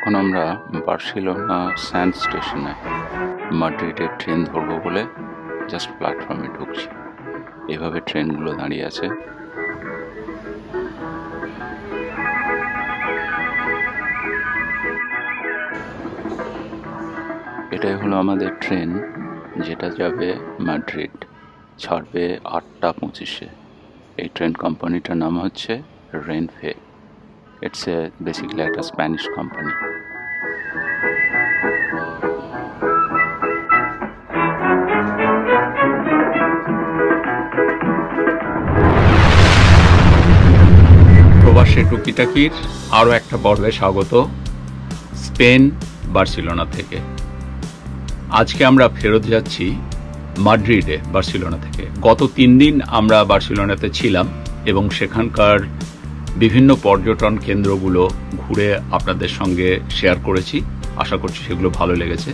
এখন আমরা Barcelona sand স্টেশনে মাদ্রিদের ট্রেন ধরবো বলে জাস্ট প্ল্যাটফর্মে ঢুকছি। এভাবে ট্রেনগুলো দাঁড়িয়ে আছে। এটাই হলো আমাদের ট্রেন, যেটা যাবে মাদ্রিদ, ছাড়বে 8:25-এ। এই ট্রেন কোম্পানিটার নাম হচ্ছে Renfe. It's basically a Spanish company. প্রবাসী টুকিটাকির আরও একটা পর্বে স্বাগত স্পেন, বার্সেলোনা থেকে। আজকে আমরা ফেরত যাচ্ছি মাদ্রিদে, বার্সেলোনা থেকে। গত 3 দিন আমরা বার্সেলোনাতে ছিলাম এবং সেখানকার বিভিন্ন পর্যটন কেন্দ্রগুলো ঘুরে আপনাদের সঙ্গে শেয়ার করেছি। আশা করছি সেগুলো ভালো লেগেছে।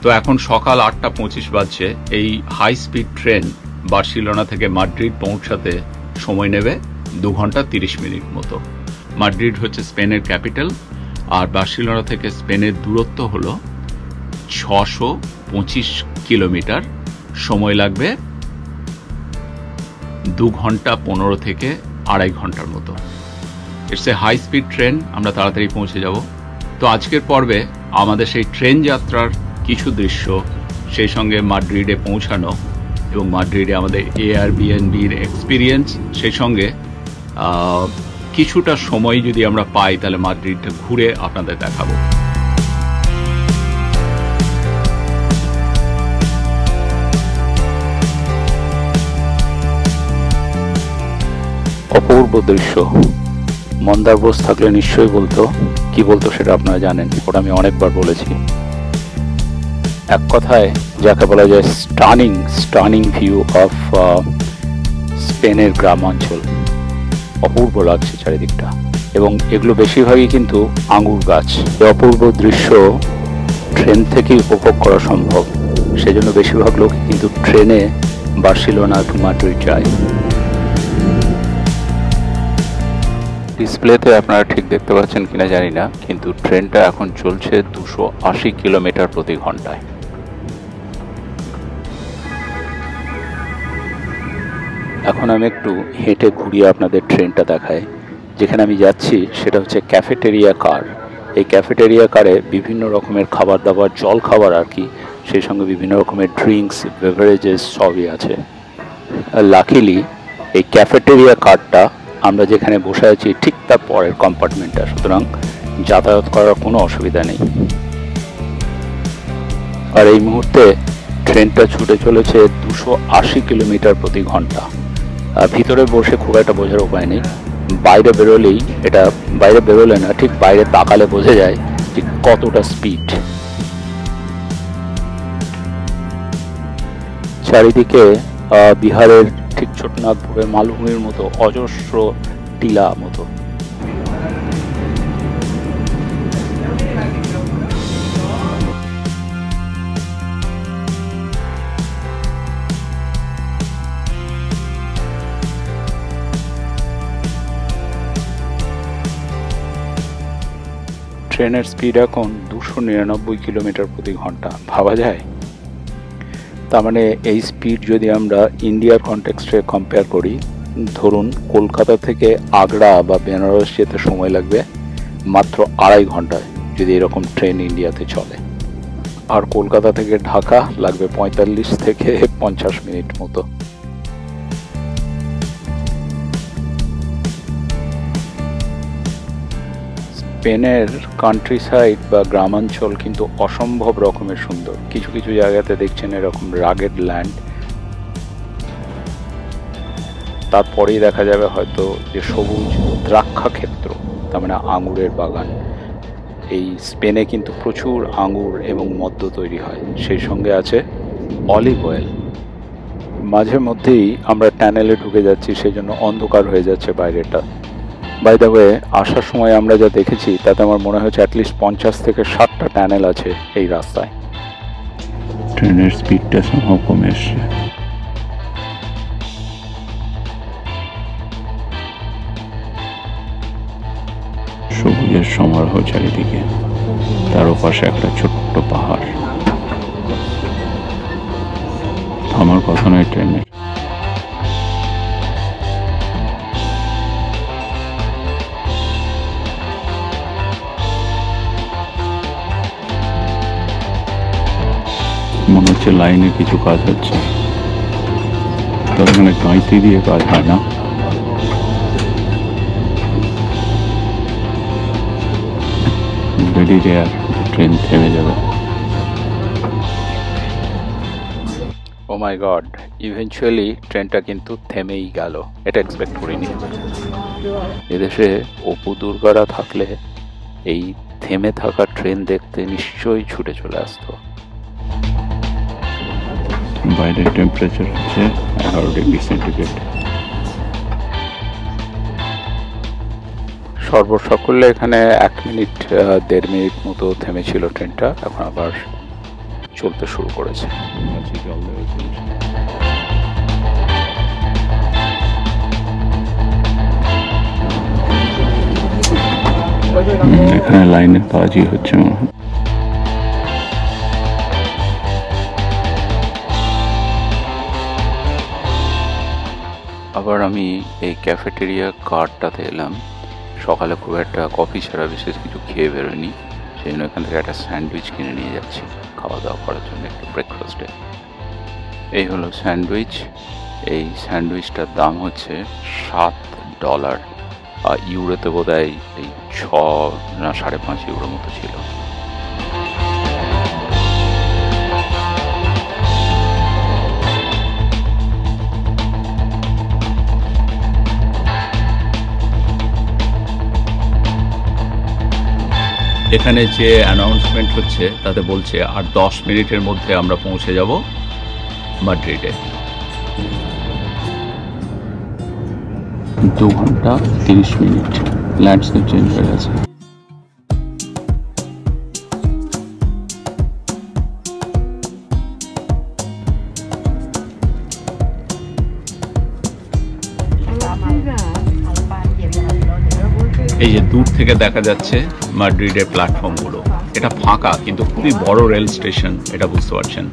তো এখন সকাল 8:25 বাজছে। এই হাই স্পিড ট্রেন বার্সেলোনা থেকে মাদ্রিদ পৌঁছাতে সময় নেবে 2 ঘন্টা 30 মিনিট মতো। মাদ্রিদ হচ্ছে স্পেনের ক্যাপিটাল, আর বার্সেলোনা থেকে স্পেনের দূরত্ব হল 625 কিলোমিটার। সময় লাগবে 2 ঘন্টা 15 থেকে 2.5 ঘন্টার মতো। It's a high speed train, আমরা তাড়াতাড়ি পৌঁছে যাব। তো আজকের পর্বে আমাদের সেই ট্রেন যাত্রার কিছু দৃশ্য, সেই সঙ্গে মাদ্রিদে পৌঁছানো এবং মাদ্রিদে আমাদের এয়ারবিএনবির এক্সপিরিয়েন্স, সেই সঙ্গে কিছুটা সময় যদি আমরা পাই তাহলে মাদ্রিদটা ঘুরে আপনাদের দেখাবো। অপূর্ব দৃশ্য। মন্দার বোস থাকলে নিশ্চয়ই বলতো, কি বলতো সেটা আপনারা জানেন, ওটা আমি অনেকবার বলেছি। এক কথায় যাকে বলা যায় স্টানিং ভিউ অফ স্পেনের গ্রাম অঞ্চল। অপূর্ব লাগছে চারিদিকটা, এবং এগুলো বেশিরভাগই কিন্তু আঙ্গুর গাছ। এই অপূর্ব দৃশ্য ট্রেন থেকেই উপভোগ করা সম্ভব, সেজন্য বেশিরভাগ লোক কিন্তু ট্রেনে বার্সেলোনা টু মাদ্রিদ যায়। ডিসপ্লেতে আপনারা ঠিক দেখতে পাচ্ছেন কিনা জানি না, কিন্তু ট্রেনটা এখন চলছে 280 কিলোমিটার প্রতি ঘন্টায়। এখন আমি একটু হেঁটে ঘুরিয়ে আপনাদের ট্রেনটা দেখাই। যেখানে আমি যাচ্ছি সেটা হচ্ছে ক্যাফেটেরিয়া কার। এই ক্যাফেটেরিয়া কারে বিভিন্ন রকমের খাবার দাবার, জল খাবার আর কি, সেই সঙ্গে বিভিন্ন রকমের ড্রিঙ্কস, বেভারেজেস সবই আছে। লাকিলি এই ক্যাফেটেরিয়া কারটা আমরা যেখানে বসে আছি ঠিক তার পরের কম্পার্টমেন্টটা, সুতরাং যাতায়াত করার কোনো অসুবিধা নেই। আর এই মুহূর্তে ট্রেনটা ছুটে চলেছে 280 কিলোমিটার প্রতি ঘন্টা। ভিতরে বসে খুব একটা বোঝার উপায় নেই, বাইরে বেরোলে না, ঠিক বাইরে তাকালে বোঝা যায় যে কতটা স্পিড। চারিদিকে বিহারের ঠিক ছোটনাগপুরের মালভূমির মতো অজস্র টিলা মতো। ট্রেনের স্পিড এখন 299 কিলোমিটার প্রতি ঘন্টা। ভাবা যায়? তার মানে এই স্পিড যদি আমরা ইন্ডিয়ার কনটেক্সটে কম্পেয়ার করি, ধরুন কলকাতা থেকে আগ্রা বা বেনারস যেতে সময় লাগবে মাত্র 2.5 ঘন্টায় যদি এরকম ট্রেন ইন্ডিয়াতে চলে, আর কলকাতা থেকে ঢাকা লাগবে 45 থেকে 50 মিনিট মতো। স্পেনের কান্ট্রি সাইড বা গ্রামাঞ্চল কিন্তু অসম্ভব রকমের সুন্দর। কিছু কিছু জায়গাতে দেখছেন এরকম রাগেড ল্যান্ড, তারপরেই দেখা যাবে হয়তো যে সবুজ দ্রাক্ষা ক্ষেত্র, তার মানে আঙুরের বাগান। এই স্পেনে কিন্তু প্রচুর আঙুর এবং মদ্য তৈরি হয়, সেই সঙ্গে আছে অলিভ অয়েল। মাঝে মধ্যেই আমরা টানেলে ঢুকে যাচ্ছি, সেই জন্য অন্ধকার হয়ে যাচ্ছে বাইরেটা। বাই দ্য ওয়ে, আসার সময় আমরা যা দেখেছি তাতে আমার মনে হচ্ছে অ্যাটলিস্ট 50 থেকে 60টা টানেল আছে এই রাস্তায়। ট্রেনের স্পিডটা সম্ভব কমে এসছে। সবুজের সমারোহ চারিদিকে। তার ওপাশে একটা ছোট্ট পাহাড়। আমার কথা নয় ট্রেনের। মনে হচ্ছে লাইনে কিছু কাজ হচ্ছে, তবে এখানে গাঁইতি দিয়ে কাজ হয় না। ভেরি রেয়ার ট্রেন থেমে যাবে। ও মাই গড, ইভেনচুয়ালি ট্রেনটা কিন্তু থেমেই গেল। এটা এক্সপেক্ট করিনি। এদেশে অপু দুর্গারা থাকলে এই থেমে থাকা ট্রেন দেখতে নিশ্চয়ই ছুটে চলে আসতো। বাইরের টেম্পারেচার হচ্ছে 11 ডিগ্রি সেন্টিগ্রেড। সর্বসাকুল্যে এখানে 1 মিনিট 1.5 মিনিট মতো থেমেছিল ট্রেনটা, এখন আবার চলতে শুরু করেছে। এখানে লাইনের কাজই হচ্ছে মনে হয়। আবার আমি এই ক্যাফেটেরিয়া কার্ডটাতে এলাম। সকালে খুব একটা কফি ছাড়া বিশেষ কিছু খেয়ে বেরোয়নি, সেই জন্য এখান থেকে একটা স্যান্ডউইচ কিনে নিয়ে যাচ্ছি খাওয়া দাওয়া করার জন্য একটু ব্রেকফাস্টে। এই হলো স্যান্ডউইচ। এই স্যান্ডউইচটার দাম হচ্ছে $7, আর ইউরোতে বোধ হয় এই 6 না 5.5 ইউরো মতো ছিল। এখানে যে অ্যানাউন্সমেন্ট হচ্ছে তাতে বলছে আর 10 মিনিটের মধ্যে আমরা পৌঁছে যাব মাদ্রিদে। 2 ঘন্টা 30 মিনিট। ল্যান্ডস্কেপ চেঞ্জ হয়ে গেছে। এই যে দূর থেকে দেখা যাচ্ছে মাদ্রিডের প্ল্যাটফর্মগুলো, এটা ফাঁকা কিন্তু খুবই বড় রেল স্টেশন, এটা বুঝতে পারছেন।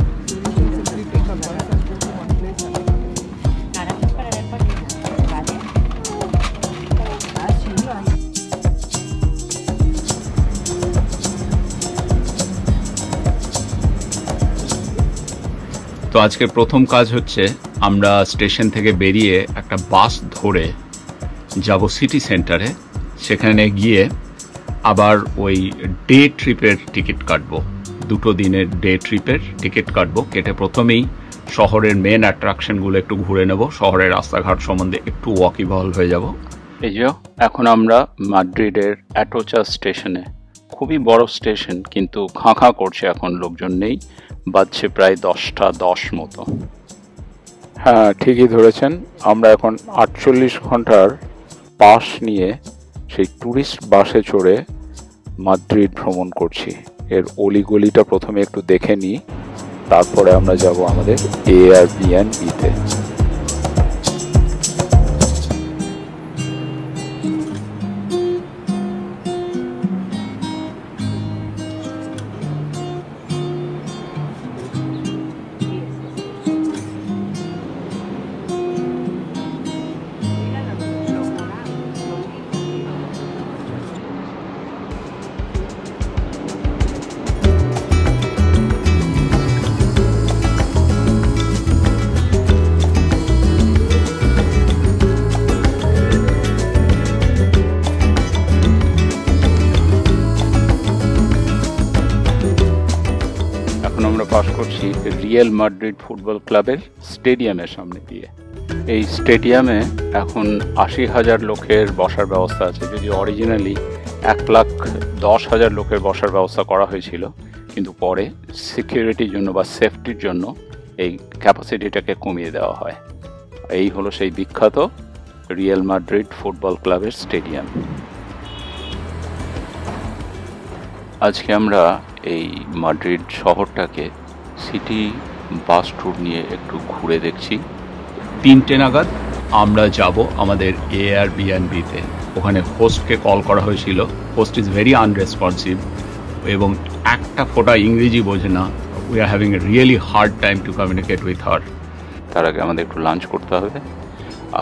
তো আজকের প্রথম কাজ হচ্ছে আমরা স্টেশন থেকে বেরিয়ে একটা বাস ধরে যাব সিটি সেন্টারে। সেখানে গিয়ে আবার ওই ডে ট্রিপের টিকিট কাটবো, 2 দিনের ডে ট্রিপের টিকিট কাটবো। কেটে প্রথমেই শহরের মেন অ্যাট্রাকশনগুলো একটু ঘুরে নেব, শহরের রাস্তাঘাট সম্বন্ধে একটু ওয়াকিবহল হয়ে যাব। এই যে এখন আমরা মাদ্রিদের অ্যাটোচা স্টেশনে। খুবই বড় স্টেশন, কিন্তু খাঁ খাঁ করছে, এখন লোকজন নেই। বাজছে প্রায় 10টা 10 মতো। হ্যাঁ, ঠিকই ধরেছেন। আমরা এখন 48 ঘন্টার পাস নিয়ে সেই ট্যুরিস্ট বাসে চড়ে মাদ্রিদ ভ্রমণ করছি। এর অলিগলিটা প্রথমে একটু দেখে নিই, তারপরে আমরা যাব আমাদের এয়ারবিএনবিতে। পাস করছি রিয়েল মাদ্রিদ ফুটবল ক্লাবের স্টেডিয়ামের সামনে দিয়ে। এই স্টেডিয়ামে এখন 80,000 লোকের বসার ব্যবস্থা আছে, যদি অরিজিনালি 1,10,000 লোকের বসার ব্যবস্থা করা হয়েছিল, কিন্তু পরে সিকিউরিটির জন্য বা সেফটির জন্য এই ক্যাপাসিটিটাকে কমিয়ে দেওয়া হয়। এই হলো সেই বিখ্যাত রিয়েল মাদ্রিদ ফুটবল ক্লাবের স্টেডিয়াম। আজকে আমরা এই মাদ্রিদ শহরটাকে সিটি বাস ট্যুর নিয়ে একটু ঘুরে দেখছি। 3টে নাগাদ আমরা যাব আমাদের এয়ারবিএনবিতে। ওখানে হোস্টকে কল করা হয়েছিল, হোস্ট ইজ ভেরি আনরেসপন্সিভ। এবং একটা ফোঁটা ইংরেজি বোঝে না। We are having a really hard time to communicate with her. তার আগে আমাদের একটু লাঞ্চ করতে হবে।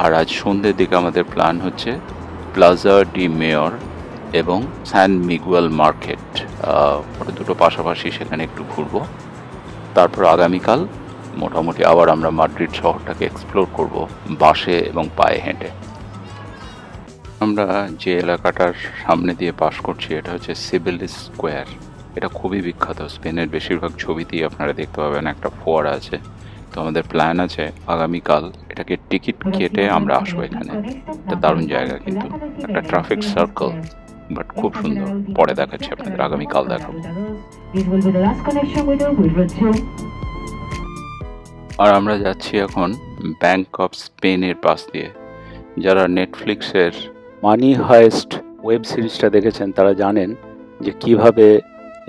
আর আজ সন্ধ্যের দিকে আমাদের প্ল্যান হচ্ছে প্লাজা ডি মেয়র এবং স্যান মিগুয়েল মার্কেট, ওটা দুটো পাশাপাশি, সেখানে একটু ঘুরবো। তারপর আগামীকাল মোটামুটি আবার আমরা মাদ্রিদ শহরটাকে এক্সপ্লোর করব বাসে এবং পায়ে হেঁটে। আমরা যে এলাকাটার সামনে দিয়ে পাস করছি এটা হচ্ছে সিবিলিস স্কোয়ার। এটা খুবই বিখ্যাত, স্পেনের বেশিরভাগ ছবিতেই আপনারা দেখতে পাবেন একটা ফোয়ারা আছে। তো আমাদের প্ল্যান আছে আগামীকাল এটাকে টিকিট কেটে আমরা আসবো এখানে। এটা দারুণ জায়গা, কিন্তু একটা ট্রাফিক সার্কেল, বাট খুব সুন্দর। পরে দেখাচ্ছি আপনাদের, আগামীকাল দেখাবো। আর আমরা যাচ্ছি এখন ব্যাংক অফ স্পেনের পাশ দিয়ে। যারা নেটফ্লিক্সের মানি হাইস্ট ওয়েব সিরিজটা দেখেছেন তারা জানেন যে কিভাবে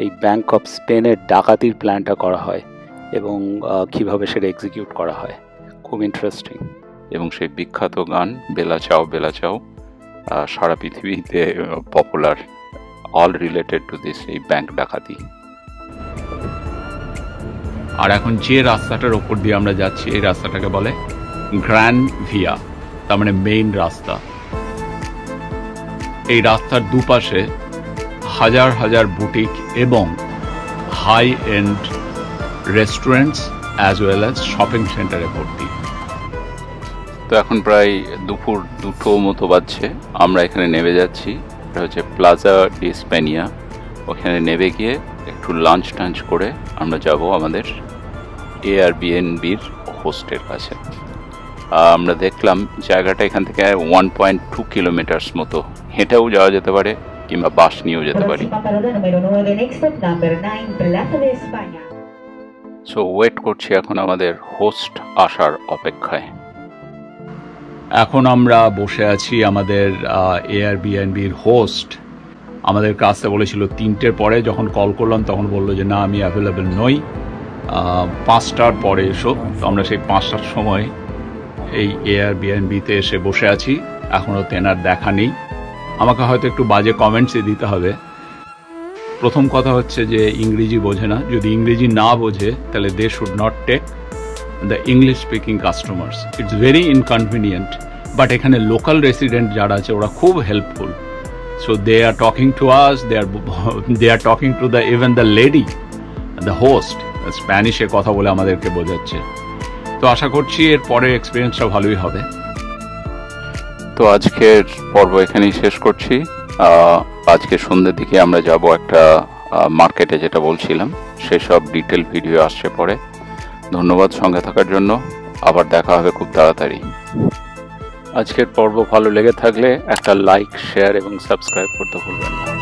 এই ব্যাংক অফ স্পেনের ডাকাতির প্ল্যানটা করা হয় এবং কিভাবে সেটা এক্সিকিউট করা হয়। খুব ইন্টারেস্টিং। এবং সেই বিখ্যাত গান বেলা চাও বেলা চাও সারা পৃথিবীতে popular, all related to this, এই ব্যাংক ডাকাতি। আর এখন যে রাস্তাটার ওপর দিয়ে আমরা যাচ্ছি এই রাস্তাটাকে বলে গ্র্যান্ড ভিয়া, তার মানে মেইন রাস্তা। এই রাস্তার দুপাশে হাজার হাজার বুটিক এবং high end restaurants as well as shopping সেন্টারে ভর্তি। তো এখন প্রায় দুপুর 2টো মতো বাজছে। আমরা এখানে নেমে যাচ্ছি, এটা হচ্ছে প্লাজা ডি স্পেনিয়া। ওখানে নেমে গিয়ে একটু লাঞ্চ টাঞ্চ করে আমরা যাব আমাদের এয়ারবিএনবির হোস্টের কাছে। আমরা দেখলাম জায়গাটা এখান থেকে 1.2 কিলোমিটার্স মতো, হেঁটেও যাওয়া যেতে পারে কিংবা বাস নিয়েও যেতে পারি। সো ওয়েট করছি এখন আমাদের হোস্ট আসার অপেক্ষায়। এখন আমরা বসে আছি আমাদের এয়ারবিএনবির হোস্ট। আমাদের আসতে বলেছিল 3টের পরে, যখন কল করলাম তখন বললো যে না আমি অ্যাভেলেবেল নই, 5টার পরে এসো। তো আমরা সেই 5টার সময় এই এয়ারবিএনবিতে এসে বসে আছি, এখনও তেনার দেখা নেই। আমাকে হয়তো একটু বাজে কমেন্টসই দিতে হবে। প্রথম কথা হচ্ছে যে ইংরেজি বোঝে না। যদি ইংরেজি না বোঝে তাহলে they should not take the English speaking customers, it's very inconvenient. But এখানে লোকাল রেসিডেন্ট যারা আছে ওরা খুব helpful. So they are talking to us, they are talking to the even the lady, the host, স্প্যানিশে কথা বলে আমাদেরকে বোঝাচ্ছে। তো আশা করছি এর পরের এক্সপিরিয়েন্সটা ভালোই হবে। তো আজকের পর্ব এখানেই শেষ করছি। আজকে সন্ধ্যের দিকে আমরা যাব একটা মার্কেটে, যেটা বলছিলাম সেসব ডিটেল ভিডিও আসছে পরে। ধন্যবাদ সঙ্গে থাকার জন্য, আবার দেখা হবে খুব তাড়াতাড়ি। আজকের পর্ব ভালো লেগে থাকলে একটা লাইক, শেয়ার এবং সাবস্ক্রাইব করতে ভুলবেন না।